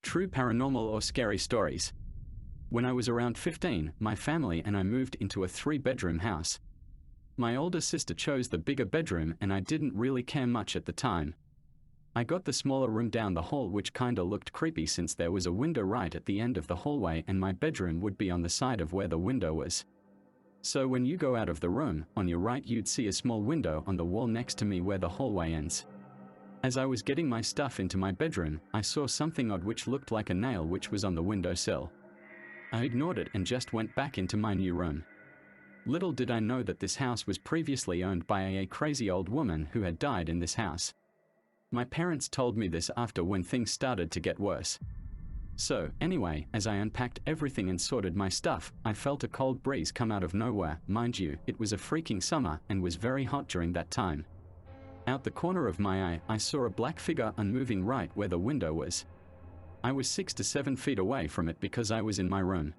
True paranormal or scary stories. When I was around 15, my family and I moved into a 3-bedroom house. My older sister chose the bigger bedroom and I didn't really care much at the time. I got the smaller room down the hall, which kinda looked creepy since there was a window right at the end of the hallway and my bedroom would be on the side of where the window was. So when you go out of the room, on your right you'd see a small window on the wall next to me where the hallway ends. As I was getting my stuff into my bedroom, I saw something odd which looked like a nail which was on the windowsill. I ignored it and just went back into my new room. Little did I know that this house was previously owned by a crazy old woman who had died in this house. My parents told me this after when things started to get worse. So, anyway, as I unpacked everything and sorted my stuff, I felt a cold breeze come out of nowhere. Mind you, it was a freaking summer and was very hot during that time. Out the corner of my eye, I saw a black figure unmoving right where the window was. I was 6 to 7 feet away from it because I was in my room.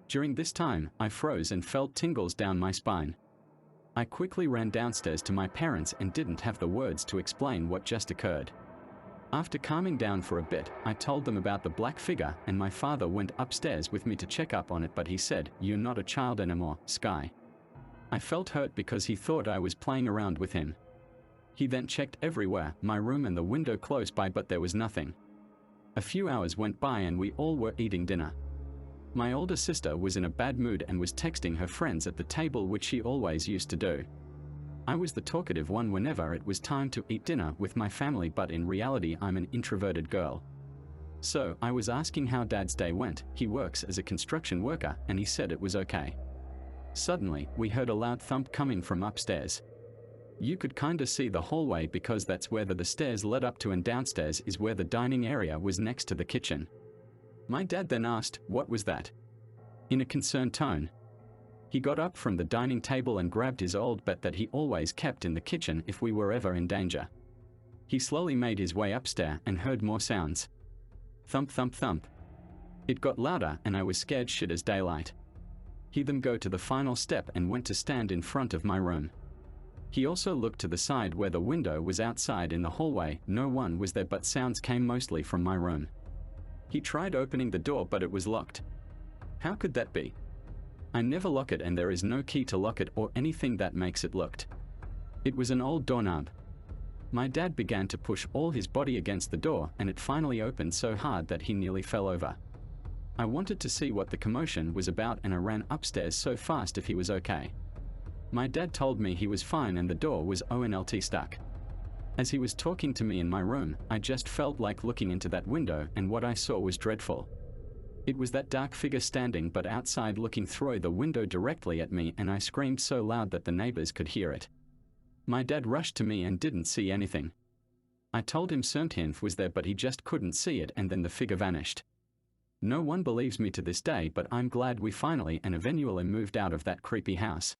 During this time, I froze and felt tingles down my spine. I quickly ran downstairs to my parents and didn't have the words to explain what just occurred. After calming down for a bit, I told them about the black figure and my father went upstairs with me to check up on it, but he said, "You're not a child anymore, Sky." I felt hurt because he thought I was playing around with him. He then checked everywhere, my room and the window close by, but there was nothing. A few hours went by and we all were eating dinner. My older sister was in a bad mood and was texting her friends at the table, which she always used to do. I was the talkative one whenever it was time to eat dinner with my family, but in reality I'm an introverted girl. So I was asking how Dad's day went. He works as a construction worker and he said it was okay. Suddenly, we heard a loud thump coming from upstairs. You could kinda see the hallway because that's where the stairs led up to, and downstairs is where the dining area was next to the kitchen. My dad then asked, "What was that?" in a concerned tone. He got up from the dining table and grabbed his old bat that he always kept in the kitchen if we were ever in danger. He slowly made his way upstairs and heard more sounds. Thump, thump, thump. It got louder and I was scared shit as daylight. He then go to the final step and went to stand in front of my room. He also looked to the side where the window was outside in the hallway. No one was there, but sounds came mostly from my room. He tried opening the door, but it was locked. How could that be? I never lock it and there is no key to lock it or anything that makes it locked. It was an old doorknob. My dad began to push all his body against the door and it finally opened so hard that he nearly fell over. I wanted to see what the commotion was about and I ran upstairs so fast if he was okay. My dad told me he was fine and the door was ONLT stuck. As he was talking to me in my room, I just felt like looking into that window and what I saw was dreadful. It was that dark figure standing but outside looking through the window directly at me, and I screamed so loud that the neighbors could hear it. My dad rushed to me and didn't see anything. I told him something was there but he just couldn't see it, and then the figure vanished. No one believes me to this day, but I'm glad we finally and eventually moved out of that creepy house.